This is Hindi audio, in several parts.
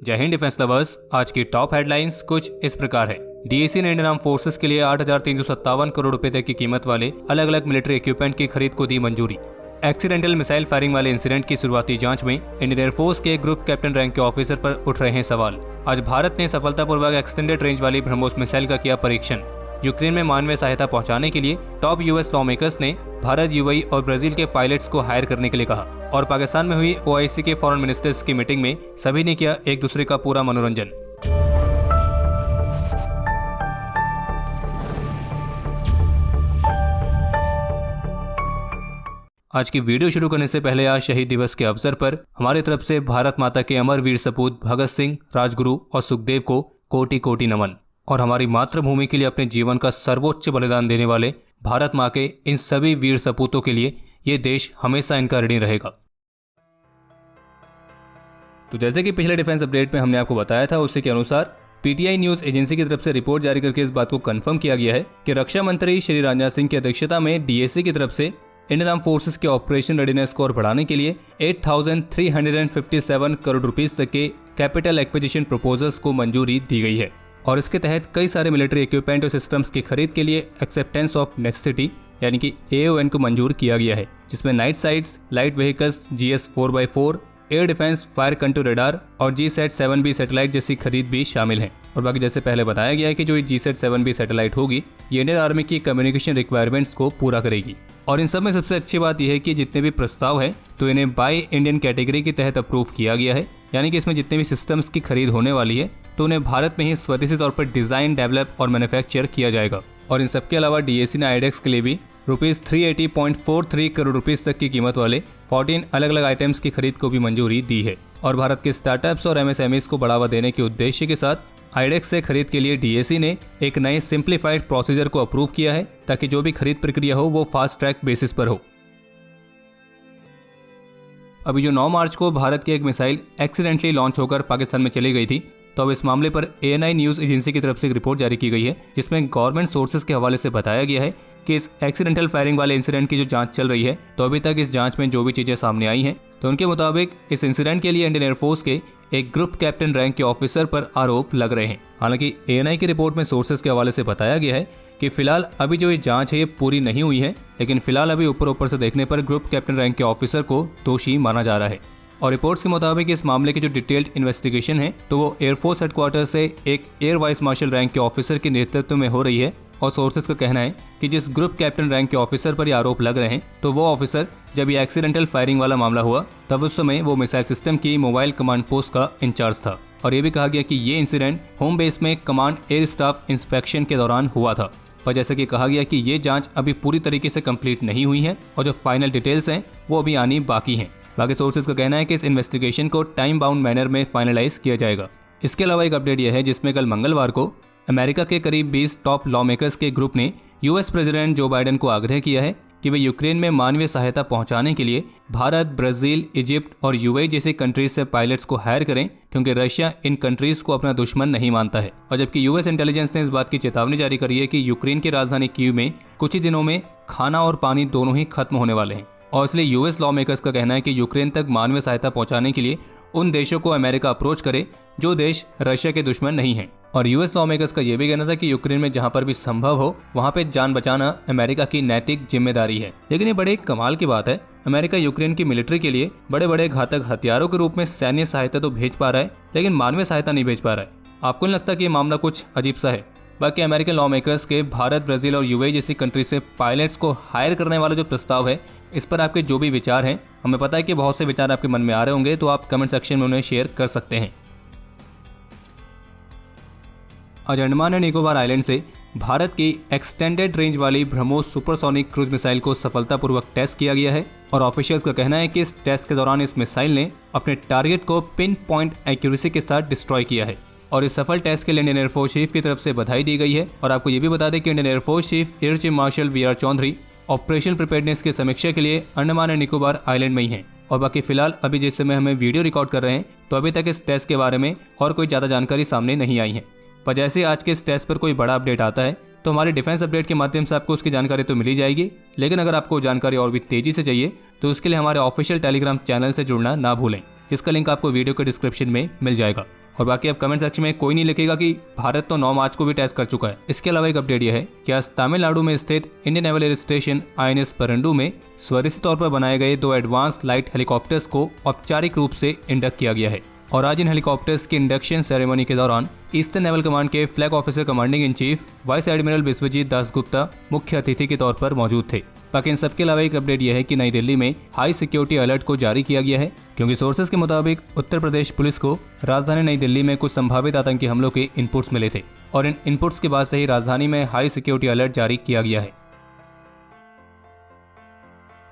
जय हिंद डिफेंस लवर्स। आज की टॉप हेडलाइंस कुछ इस प्रकार है। डीएसी ने इंडियन आर्म फोर्सेस के लिए 8,357 करोड़ रुपए तक की कीमत वाले अलग अलग मिलिट्री इक्विपमेंट की खरीद को दी मंजूरी। एक्सीडेंटल मिसाइल फायरिंग वाले इंसिडेंट की शुरुआती जांच में इंडियन एयरफोर्स के ग्रुप कैप्टन रैंक के ऑफिसर पर उठ रहे हैं सवाल। आज भारत ने सफलतापूर्वक एक्सटेंडेड रेंज वाली ब्रह्मोस मिसाइल का किया परीक्षण। यूक्रेन में मानवीय सहायता पहुंचाने के लिए टॉप यूएस लॉ मेकर्स ने भारत, यूएई और ब्राजील के पायलट्स को हायर करने के लिए कहा। और पाकिस्तान में हुई ओआईसी के फॉरेन मिनिस्टर्स की मीटिंग में सभी ने किया एक दूसरे का पूरा मनोरंजन। आज की वीडियो शुरू करने से पहले आज शहीद दिवस के अवसर पर हमारी तरफ से भारत माता के अमर वीर सपूत भगत सिंह, राजगुरु और सुखदेव को कोटि कोटि नमन। और हमारी मातृभूमि के लिए अपने जीवन का सर्वोच्च बलिदान देने वाले भारत माँ के इन सभी वीर सपूतों के लिए ये देश हमेशा इनका ऋणी रहेगा। तो जैसे कि पिछले डिफेंस अपडेट में हमने आपको बताया था, उसी के अनुसार पीटीआई न्यूज एजेंसी की तरफ से रिपोर्ट जारी करके इस बात को कंफर्म किया गया है कि रक्षा मंत्री श्री राजनाथ सिंह की अध्यक्षता में डीएसी की तरफ से इंडियन आर्म फोर्सेस के ऑपरेशन रेडीनेस को और बढ़ाने के लिए 8,357 करोड़ रुपीस तक के कैपिटल एक्विजिशन प्रपोजल्स को मंजूरी दी गई है। और इसके तहत कई सारे मिलिट्री इक्विपमेंट और सिस्टम्स की खरीद के लिए एक्सेप्टेंस ऑफ नेसेसिटी यानी कि AON को मंजूर किया गया है, जिसमें night sites, light vehicles, GS 4x4, air defence, fire control radar और GSAT-7B सैटेलाइट जैसी खरीद भी शामिल हैं। और बाकी जैसे पहले बताया गया है कि जो GSAT-7B सैटेलाइट होगी ये इंडियन आर्मी की कम्युनिकेशन रिक्वायरमेंट्स को पूरा करेगी। और इन सब में सबसे अच्छी बात यह है कि जितने भी प्रस्ताव हैं तो इन्हें बाय इंडियन कैटेगरी के तहत अप्रूव किया गया है, यानी कि इसमें जितने भी सिस्टम्स की खरीद होने वाली है तो उन्हें भारत में ही स्वदेशी तौर पर डिजाइन, डेवलप और मैन्युफैक्चर किया जाएगा। और इन सबके अलावा डीएसी ने आईडेक्स के लिए भी ₹380.43 करोड़ रुपीस तक की कीमत वाले 14 अलग अलग आइटम्स की खरीद को भी मंजूरी दी है। और भारत के स्टार्टअप्स और MSMEs को बढ़ावा देने के उद्देश्य के साथ आईडेक्स से खरीद के लिए डीएसी ने एक नए सिंप्लीफाइड प्रोसीजर को अप्रूव किया है, ताकि जो भी खरीद प्रक्रिया हो वो फास्ट ट्रैक बेसिस पर हो। अभी जो 9 मार्च को भारत की एक मिसाइल एक्सीडेंटली लॉन्च होकर पाकिस्तान में चली गई थी, तो अब इस मामले पर ANI न्यूज एजेंसी की तरफ से एक रिपोर्ट जारी की गई है, जिसमें गवर्नमेंट सोर्सेज के हवाले से बताया गया है कि इस एक्सीडेंटल फायरिंग वाले इंसिडेंट की जो जांच चल रही है, तो अभी तक इस जांच में जो भी चीजें सामने आई हैं तो उनके मुताबिक इस इंसिडेंट के लिए इंडियन एयरफोर्स के एक ग्रुप कैप्टन रैंक के ऑफिसर पर आरोप लग रहे हैं। हालांकि ANI की रिपोर्ट में सोर्सेज के हवाले से बताया गया है कि फिलहाल अभी जो ये जांच है ये पूरी नहीं हुई है, लेकिन फिलहाल अभी ऊपर से देखने पर ग्रुप कैप्टन रैंक के ऑफिसर को दोषी माना जा रहा है। और रिपोर्ट्स के मुताबिक इस मामले की जो डिटेल्ड इन्वेस्टिगेशन है तो वो एयरफोर्स हेडक्वार्टर से एक एयर वाइस मार्शल रैंक के ऑफिसर के नेतृत्व में हो रही है। और सोर्सेज का कहना है कि जिस ग्रुप कैप्टन रैंक के ऑफिसर पर ये आरोप लग रहे हैं तो वो ऑफिसर जब ये एक्सीडेंटल फायरिंग वाला मामला हुआ तब उस समय वो मिसाइल सिस्टम की मोबाइल कमांड पोस्ट का इंचार्ज था। और ये भी कहा गया कि ये इंसिडेंट होम बेस में कमांड एयर स्टाफ इंस्पेक्शन के दौरान हुआ था। पर जैसे कि कहा गया कि ये जांच अभी पूरी तरीके से कंप्लीट नहीं हुई है और जो फाइनल डिटेल्स हैं वो अभी आनी बाकी हैं। बाकी सोर्सेज का कहना है कि इस इन्वेस्टिगेशन को टाइम बाउंड मैनर में फाइनलाइज किया जाएगा। इसके अलावा एक अपडेट यह है जिसमें कल मंगलवार को अमेरिका के करीब 20 टॉप लॉ मेकर्स के ग्रुप ने यूएस प्रेसिडेंट जो बाइडेन को आग्रह किया है कि वे यूक्रेन में मानवीय सहायता पहुंचाने के लिए भारत, ब्राजील, इजिप्ट और यूएई जैसी कंट्रीज से पायलट्स को हायर करें, क्योंकि रशिया इन कंट्रीज को अपना दुश्मन नहीं मानता है। और जबकि यूएस इंटेलिजेंस ने इस बात की चेतावनी जारी करी है कि यूक्रेन की राजधानी कीव में कुछ ही दिनों में खाना और पानी दोनों ही खत्म होने वाले हैं। और इसलिए यूएस लॉ मेकर्स का कहना है कि यूक्रेन तक मानवीय सहायता पहुंचाने के लिए उन देशों को अमेरिका अप्रोच करे जो देश रशिया के दुश्मन नहीं हैं। और यूएस लॉ मेकर्स का यह भी कहना था कि यूक्रेन में जहां पर भी संभव हो वहां पे जान बचाना अमेरिका की नैतिक जिम्मेदारी है। लेकिन ये बड़े कमाल की बात है, अमेरिका यूक्रेन की मिलिट्री के लिए बड़े बड़े घातक हथियारों के रूप में सैन्य सहायता तो भेज पा रहा है, लेकिन मानवीय सहायता नहीं भेज पा रहा है। आपको नहीं लगता कि ये मामला कुछ अजीब सा है? बाकी अमेरिकन लॉ मेकर्स के भारत, ब्राजील और यूएई जैसी कंट्री से पायलट्स को हायर करने वाला जो प्रस्ताव है, इस पर आपके जो भी विचार हैं, हमें पता है कि बहुत से विचार आपके मन में आ रहे होंगे, तो आप कमेंट सेक्शन में उन्हें शेयर कर सकते हैं। आज अंडमान एंड निकोबार आइलैंड से भारत की एक्सटेंडेड रेंज वाली ब्रह्मोस सुपरसोनिक क्रूज मिसाइल को सफलतापूर्वक टेस्ट किया गया है। और ऑफिशियल्स का कहना है कि इस टेस्ट के दौरान इस मिसाइल ने अपने टारगेट को पिन पॉइंट एक्यूरेसी के साथ डिस्ट्रॉय किया है। और इस सफल टेस्ट के लिए इंडियन एयरफोर्स चीफ की तरफ से बधाई दी गई है। और आपको ये भी बता दें कि Indian air force chief air chief marshal VR Chaudhary operation preparedness की समीक्षा के लिए अंडमान एंड निकोबार आइलैंड में ही हैं। और बाकी फिलहाल अभी जिस समय हमें वीडियो रिकॉर्ड कर रहे हैं तो अभी तक इस टेस्ट के बारे में और कोई ज़्यादा जानकारी सामने नहीं आई है। पर जैसे आज के इस टेस्ट पर कोई बड़ा अपडेट आता है तो हमारे डिफेंस अपडेट के माध्यम से आपको उसकी जानकारी तो मिल ही जाएगी। लेकिन अगर आपको जानकारी और भी तेजी से चाहिए तो उसके लिए हमारे ऑफिशियल टेलीग्राम चैनल से जुड़ना ना भूलें, जिसका लिंक आपको वीडियो के डिस्क्रिप्शन में मिल जाएगा। और बाकी अब कमेंट सेक्शन में कोई नहीं लिखेगा कि भारत तो 9 मार्च को भी टेस्ट कर चुका है। इसके अलावा एक अपडेट यह है कि आज तमिलनाडु में स्थित Indian naval air station INS परंडु में स्वदेशी तौर पर बनाए गए 2 एडवांस लाइट हेलीकॉप्टर्स को औपचारिक रूप से इंडक्ट किया गया है। और आज इन हेलीकॉप्टर्स की इंडक्शन सेरेमनी के दौरान ईस्टर्न नेवल कमांड के flag officer commanding in chief vice admiral Vishwajeet Dasgupta मुख्य अतिथि के तौर पर मौजूद थे। बाकी इन सबके अलावा एक अपडेट यह है कि नई दिल्ली में हाई सिक्योरिटी अलर्ट को जारी किया गया है, क्योंकि सोर्सेज के मुताबिक उत्तर प्रदेश पुलिस को राजधानी नई दिल्ली में कुछ संभावित आतंकी हमलों के इनपुट्स मिले थे और इन इनपुट्स के बाद से ही राजधानी में हाई सिक्योरिटी अलर्ट जारी किया गया है।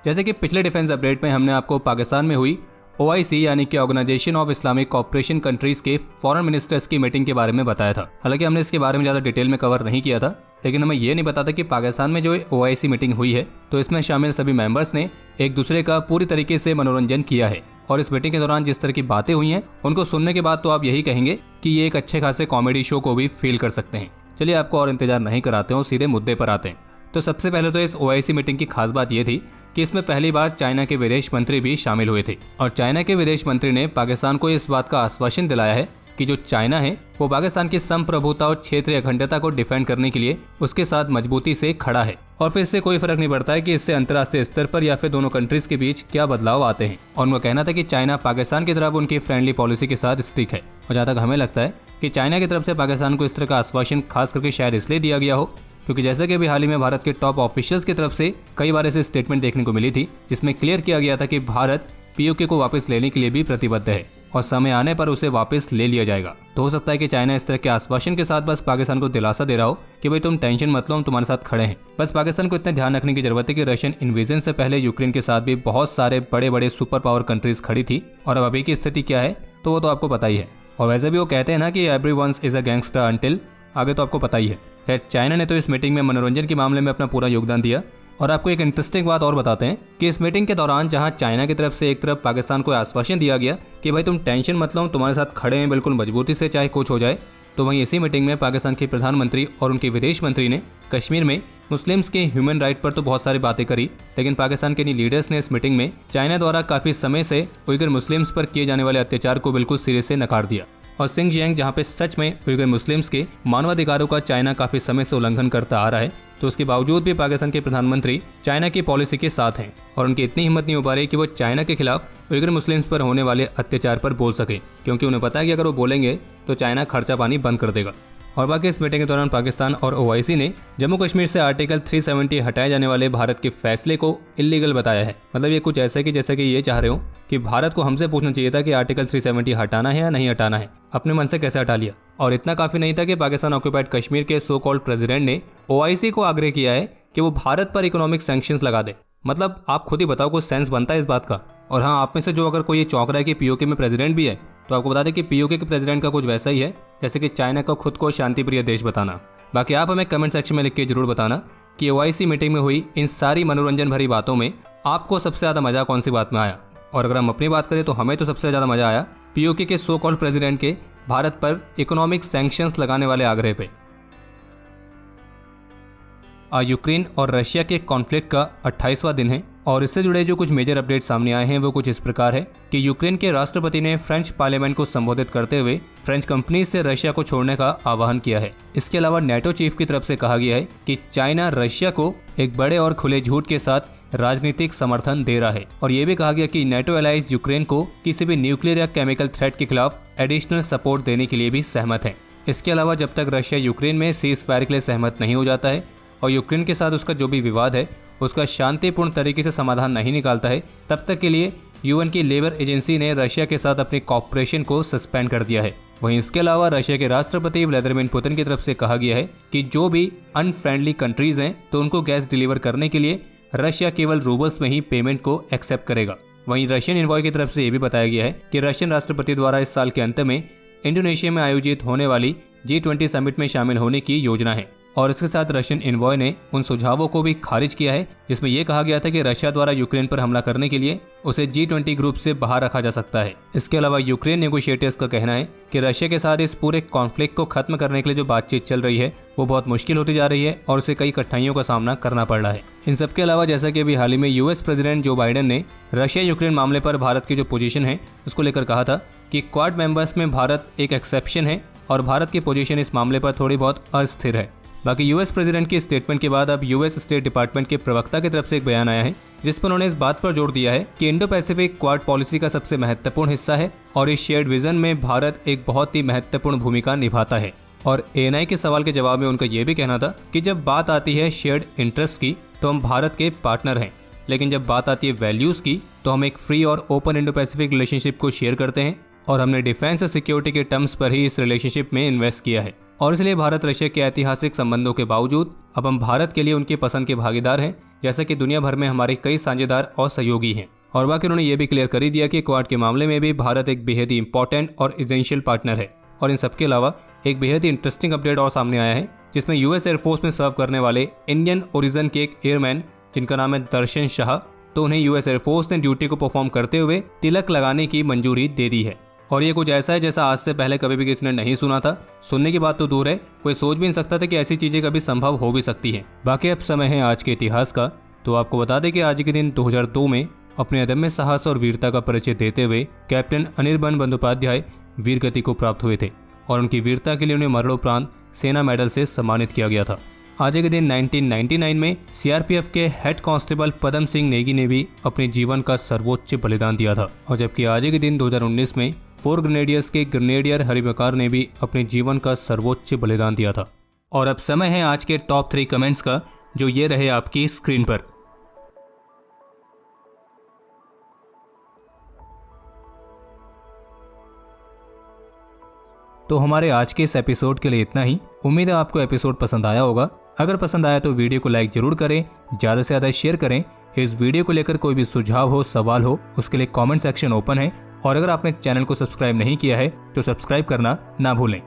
जैसे कि पिछले डिफेंस अपडेट में हमने आपको पाकिस्तान में हुई OIC यानी कि organisation of Islamic cooperation countries के फॉरेन मिनिस्टर्स की मीटिंग के बारे में बताया था। हालांकि हमने इसके बारे में ज़्यादा डिटेल में कवर नहीं किया था, लेकिन हमें ये नहीं बताता कि पाकिस्तान में जो OIC मीटिंग हुई है तो इसमें शामिल सभी मेंबर्स ने एक दूसरे का पूरी तरीके से मनोरंजन किया है। और इस मीटिंग के दौरान जिस तरह की बातें हुई हैं उनको सुनने के बाद तो आप यही कहेंगे कि ये एक अच्छे खासे कॉमेडी शो को भी फील कर सकते हैं। चलिए आपको और इंतजार नहीं कराते हो, सीधे मुद्दे पर आते हैं। तो सबसे पहले तो इस OIC मीटिंग की खास बात यह थी कि इसमें पहली बार चाइना के विदेश मंत्री भी शामिल हुए थे और चाइना के विदेश मंत्री ने पाकिस्तान को इस बात का आश्वासन दिलाया है कि जो चाइना है वो पाकिस्तान की संप्रभुता और क्षेत्रीय अखंडता को डिफेंड करने के लिए उसके साथ मजबूती से खड़ा है। और फिर इससे कोई फर्क नहीं पड़ता है कि इससे अंतर्राष्ट्रीय स्तर पर या फिर दोनों कंट्रीज के बीच क्या बदलाव आते हैं। और उनका कहना था कि चाइना पाकिस्तान की तरफ उनकी फ्रेंडली पॉलिसी के साथ स्टिक है। और जहाँ तक हमें लगता है कि चाइना की तरफ से पाकिस्तान को इस तरह का आश्वासन खास करके शायद इसलिए दिया गया हो क्योंकि जैसे कि अभी हाल ही में भारत के टॉप ऑफिशियल्स की तरफ से कई बार ऐसे स्टेटमेंट देखने को मिली थी जिसमें क्लियर किया गया था कि भारत POK को वापस लेने के लिए भी प्रतिबद्ध है और समय आने पर उसे वापस ले लिया जाएगा। तो हो सकता है कि चाइना इस तरह के आश्वासन के साथ बस पाकिस्तान को दिलासा दे रहा हो कि भाई तुम टेंशन मत लो, हम तुम्हारे साथ खड़े हैं। बस पाकिस्तान को इतना ध्यान रखने की जरूरत है कि रशियन इन्वेजन से पहले यूक्रेन के साथ भी बहुत सारे बड़े बड़े सुपर पावर कंट्रीज खड़ी थी और अब अभी की स्थिति क्या है तो वो तो आपको पता ही है। और वैसे भी वो कहते हैं ना कि everyone is a gangster until, आगे तो आपको पता ही है। खैर चाइना ने तो इस मीटिंग में मनोरंजन के मामले में अपना पूरा योगदान दिया। और आपको एक इंटरेस्टिंग बात और बताते हैं कि इस मीटिंग के दौरान जहां चाइना की तरफ से एक तरफ पाकिस्तान को आश्वासन दिया गया कि भाई तुम टेंशन मत लो, हम तुम्हारे साथ खड़े हैं बिल्कुल मजबूती से चाहे कुछ हो जाए, तो वहीं इसी मीटिंग में पाकिस्तान के प्रधानमंत्री और उनके विदेश मंत्री ने कश्मीर में मुस्लिम्स के ह्यूमन राइट पर तो बहुत सारी बातें करी, लेकिन पाकिस्तान के लीडर्स ने इस मीटिंग में चाइना द्वारा काफी समय से उइगर मुस्लिम्स पर किए जाने वाले अत्याचार को बिल्कुल सिरे से नकार दिया। और सिंगजियांग जहाँ पे सच में उइगर मुस्लिम्स के मानवाधिकारों का चाइना काफी समय से उल्लंघन करता आ रहा है, तो उसके बावजूद भी पाकिस्तान के प्रधानमंत्री चाइना की पॉलिसी के साथ हैं और उनकी इतनी हिम्मत नहीं हो पा रही कि वो चाइना के खिलाफ उइगर मुस्लिम्स पर होने वाले अत्याचार पर बोल सके, क्योंकि उन्हें पता है कि अगर वो बोलेंगे तो चाइना खर्चा पानी बंद कर देगा। और बाकी इस मीटिंग के दौरान पाकिस्तान और OIC ने जम्मू कश्मीर से आर्टिकल 370 हटाए जाने वाले भारत के फैसले को इलीगल बताया है। मतलब ये कुछ ऐसा कि जैसे कि ये चाह रहे हो कि भारत को हमसे पूछना चाहिए था कि आर्टिकल 370 हटाना है या नहीं हटाना है, अपने मन से कैसे हटा लिया। और इतना काफी नहीं था कि पाकिस्तान ऑक्यूपाइड कश्मीर के सो कॉल्ड प्रेसिडेंट ने OIC को आग्रह किया है कि वो भारत पर इकोनॉमिक सैंक्शंस लगा दे। मतलब आप खुद ही बताओ कुछ सेंस बनता है इस बात का। और हाँ, आप में से जो अगर कोई ये चौंक रहा है कि POK में प्रेसिडेंट भी है, तो आपको बता दें कि POK के प्रेसिडेंट का कुछ वैसा ही है जैसे कि चाइना का खुद को शांतिप्रिय देश बताना। बाकी आप हमें कमेंट सेक्शन में लिख के जरूर बताना कि OIC मीटिंग में हुई इन सारी मनोरंजन भरी बातों में आपको सबसे ज्यादा मजा कौन सी बात में आया। और अगर हम अपनी बात करें तो हमें तो सबसे ज्यादा मजा आया POK के सो कॉल्ड प्रेसिडेंट के भारत पर इकोनॉमिक सैंक्शंस लगाने वाले आग्रह पे। आज यूक्रेन और रशिया के कॉन्फ्लिक्ट का 28वां दिन है और इससे जुड़े जो कुछ मेजर अपडेट सामने आए हैं वो कुछ इस प्रकार है कि यूक्रेन के राष्ट्रपति ने फ्रेंच पार्लियामेंट को संबोधित करते हुए फ्रेंच कंपनी से रशिया को छोड़ने का आह्वान किया है। इसके अलावा नेटो चीफ की तरफ से कहा गया है कि चाइना रशिया को एक बड़े और खुले झूठ के साथ राजनीतिक समर्थन दे रहा है। और ये भी कहा गया कि नेटो एलाइज यूक्रेन को किसी भी न्यूक्लियर या केमिकल थ्रेट के खिलाफ एडिशनल सपोर्ट देने के लिए भी सहमत है। इसके अलावा जब तक रशिया यूक्रेन में सीज फायर के लिए सहमत नहीं हो जाता है और यूक्रेन के साथ उसका जो भी विवाद है उसका शांतिपूर्ण तरीके से समाधान नहीं निकालता है, तब तक के लिए UN की लेबर एजेंसी ने रशिया के साथ अपने कॉपरेशन को सस्पेंड कर दिया है। वहीं इसके अलावा रशिया के राष्ट्रपति व्लादिमीर पुतिन की तरफ से कहा गया है कि जो भी अनफ्रेंडली कंट्रीज हैं तो उनको गैस डिलीवर करने के लिए रशिया केवल रूबल्स में ही पेमेंट को एक्सेप्ट करेगा। वहीं रशियन इन्वॉय की तरफ से ये भी बताया गया है कि रशियन राष्ट्रपति द्वारा इस साल के अंत में इंडोनेशिया में आयोजित होने वाली G20 समिट में शामिल होने की योजना है। और इसके साथ रशियन इन्वॉय ने उन सुझावों को भी खारिज किया है जिसमें यह कहा गया था कि रशिया द्वारा यूक्रेन पर हमला करने के लिए उसे G20 ग्रुप से बाहर रखा जा सकता है। इसके अलावा यूक्रेन नेगोशिएटर्स का कहना है कि रशिया के साथ इस पूरे कॉन्फ्लिक्ट को खत्म करने के लिए जो बातचीत चल रही है वो बहुत मुश्किल होती जा रही है और उसे कई कठिनाइयों का सामना करना पड़ रहा है। इन सबके अलावा जैसा कि अभी हाल ही में US प्रेसिडेंट जो बाइडेन ने रशिया यूक्रेन मामले पर भारत की जो पोजीशन है उसको लेकर कहा था कि क्वाड मेंबर्स में भारत एक एक्सेप्शन है और भारत की पोजीशन इस मामले पर थोड़ी बहुत अस्थिर है। बाकी यूएस प्रेसिडेंट की स्टेटमेंट के बाद अब यूएस स्टेट डिपार्टमेंट के प्रवक्ता की तरफ से एक बयान आया है जिस पर उन्होंने इस बात पर जोर दिया है कि इंडो पैसिफिक क्वाड पॉलिसी का सबसे महत्वपूर्ण हिस्सा है और इस शेयर्ड विजन में भारत एक बहुत ही महत्वपूर्ण भूमिका निभाता है। और एएनआई के सवाल के जवाब में उनका यह भी कहना था कि जब बात आती है शेयर्ड इंटरेस्ट की तो हम भारत के पार्टनर हैं, लेकिन जब बात आती है वैल्यूज की तो हम एक फ्री और ओपन इंडो पैसिफिक रिलेशनशिप को शेयर करते हैं और हमने डिफेंस और सिक्योरिटी के टर्म्स पर ही इस रिलेशनशिप में इन्वेस्ट किया है। और इसलिए भारत रशिया के ऐतिहासिक संबंधों के बावजूद अब हम भारत के लिए उनकी पसंद के भागीदार हैं, जैसा कि दुनिया भर में हमारे कई साझेदार और सहयोगी हैं। और बाकी उन्होंने ये भी क्लियर कर ही दिया कि क्वाड के मामले में भी भारत एक बेहद ही इंपॉर्टेंट और एसेंशियल पार्टनर है। और इन सबके अलावा एक बेहद ही इंटरेस्टिंग अपडेट और सामने आया है जिसमें यूएस एयरफोर्स में सर्व करने वाले इंडियन ओरिजिन के एक एयरमैन जिनका नाम है दर्शन शाह, तो उन्हें यूएस एयरफोर्स ने ड्यूटी को परफॉर्म करते हुए तिलक लगाने की मंजूरी दे दी है। और ये कुछ ऐसा है जैसा आज से पहले कभी भी किसी ने नहीं सुना था। सुनने की बात तो दूर है, कोई सोच भी नहीं सकता था कि ऐसी चीजें कभी संभव हो भी सकती हैं। बाकी अब समय है आज के इतिहास का, तो आपको बता दें कि आज के दिन 2002 में अपने अदम्य साहस और वीरता का परिचय देते हुए कैप्टन अनिर्बान बंदोपाध्याय वीर गति को प्राप्त हुए थे और उनकी वीरता के लिए उन्हें मरणोपरांत सेना मेडल से सम्मानित किया गया था। आज के दिन 1999 में सीआरपीएफ के हेड कांस्टेबल पदम सिंह नेगी ने भी अपने जीवन का सर्वोच्च बलिदान दिया था। और जबकि आज के दिन 2019 में 4 ग्रेनेडियर्स के ग्रेनेडियर हरिबकार ने भी अपने जीवन का सर्वोच्च बलिदान दिया था। और अब समय है आज के टॉप 3 कमेंट्स का, जो ये रहे आपकी स्क्रीन पर। तो हमारे आज के इस एपिसोड के लिए इतना ही। उम्मीद है आपको एपिसोड पसंद आया होगा। अगर पसंद आया तो वीडियो को लाइक जरूर करें, ज़्यादा से ज़्यादा शेयर करें। इस वीडियो को लेकर कोई भी सुझाव हो, सवाल हो, उसके लिए कमेंट सेक्शन ओपन है। और अगर आपने चैनल को सब्सक्राइब नहीं किया है तो सब्सक्राइब करना ना भूलें।